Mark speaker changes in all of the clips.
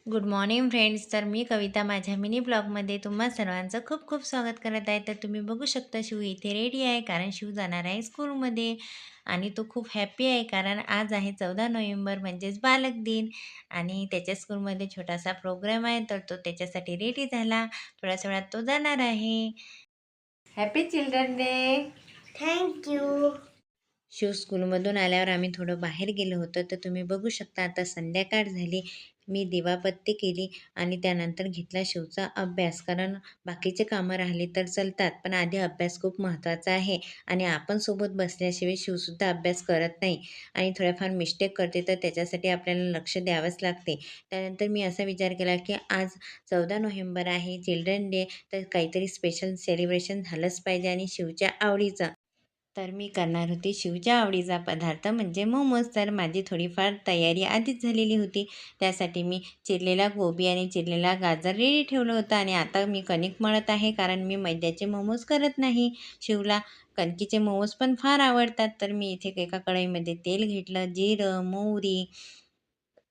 Speaker 1: Good morning friends. तर मी कविता माझ्या mini ब्लॉगमध्ये तुम्हा सर्वांचं खूप खूप स्वागत करत आहे. तर तुम्ही बघू शकता शिव इथे रेडी आहे, कारण शिव जाणार आहे स्कूलमध्ये आणि तो खूप हॅप्पी आहे, कारण आज आहे 14 नोव्हेंबर म्हणजेच बालक दिन आणि त्याच्या स्कूलमध्ये छोटासा प्रोग्राम आहे. तर तो त्याच्यासाठी रेडी झाला. थोड्याच वेळात तो जाणार आहे. Happy children day.
Speaker 2: Thank you.
Speaker 1: Shiv स्कूलमधून आल्यावर आम्ही थोडं बाहेर गेलो होतो. तर तुम्ही बघू शकता आता संध्याकाळ झाली. मी दिवाबत्ती केली आणि त्यानंतर घेतला शिवचा अभ्यास, कारण बाकीचे कामं राहिली तर चालतात, पण आधी अभ्यास खूप महत्त्वाचा आहे आणि आपण सोबत बसल्याशिवाय शिवसुद्धा अभ्यास करत नाही आणि थोड्याफार मिस्टेक करते, तर त्याच्यासाठी आपल्याला लक्ष द्यावंच लागते. त्यानंतर मी असा विचार केला की आज 14 नोव्हेंबर आहे, चिल्ड्रन डे, तर काहीतरी स्पेशल सेलिब्रेशन झालंच पाहिजे आणि शिवच्या आवडीचं. तर मी करणार होती शिवच्या आवडीचा पदार्थ म्हणजे मोमोज. तर माझी थोडीफार तयारी आधीच झालेली होती. त्यासाठी मी चिरलेला गोबी आणि चिरलेला गाजर रेडी ठेवलं होतं आणि आता मी कणिक मळत आहे, कारण मी मैद्याचे मोमोज करत नाही. शिवला कणकीचे मोमोज पण फार आवडतात. तर मी इथे एका कढईमध्ये तेल घेतलं, जिरं, मोहरी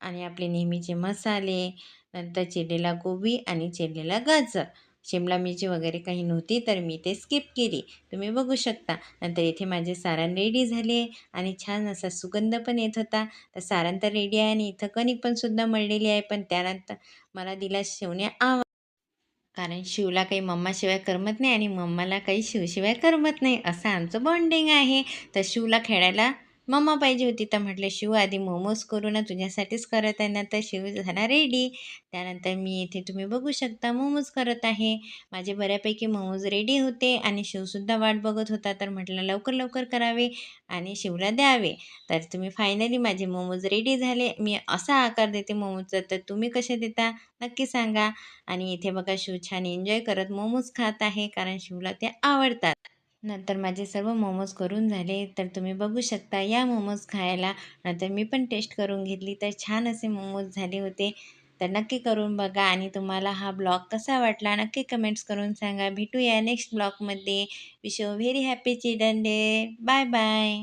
Speaker 1: आणि आपले नेहमीचे मसाले, नंतर चिरलेला गोबी आणि चिरलेला गाजर. शिमला मिरची वगैरे काही नव्हती, तर मी ते स्किप केली. तुम्ही बघू शकता. नंतर इथे माझे सारण रेडी झाले आणि छान असा सुगंध पण येत होता. तर सारण तर रेडी आहे आणि इथं कणिक पण सुद्धा मळलेली आहे. पण त्यानंतर मला दिला शिवने आवाज, कारण शिवला काही मम्माशिवाय करमत नाही आणि मम्माला काही शिवशिवाय करमत नाही, असं आमचं बॉन्डिंग आहे. तर शिवला खेळायला मम्मा पाहिजे होती. तर म्हटलं शिव आधी मोमोज करू ना, तुझ्यासाठीच करत आहे ना. तर शिव झाला रेडी. त्यानंतर मी इथे तुम्ही बघू शकता मोमोज करत आहे. माझे बऱ्यापैकी मोमोज रेडी होते आणि शिवसुद्धा वाट बघत होता. तर म्हटलं लवकर लवकर करावे आणि शिवला द्यावे. तर तुम्ही फायनली माझे मोमोज रेडी झाले. मी असा आकार देते मोमोजचा, तर तुम्ही कसे देता नक्की सांगा. आणि इथे बघा शिव छान एन्जॉय करत मोमोज खात आहे, कारण शिवला ते आवडतात. नंतर माझे सर्व मोमोज करून झाले. तर तुम्ही बघू शकता या मोमोज खायला. नंतर मी पण टेस्ट करून घेतली, तर छान असे मोमोज झाले होते. तर नक्की करून बघा आणि तुम्हाला हा ब्लॉग कसा वाटला नक्की कमेंट्स करून सांगा. भेटूया नेक्स्ट ब्लॉगमध्ये. Wish you very happy children day. Bye bye.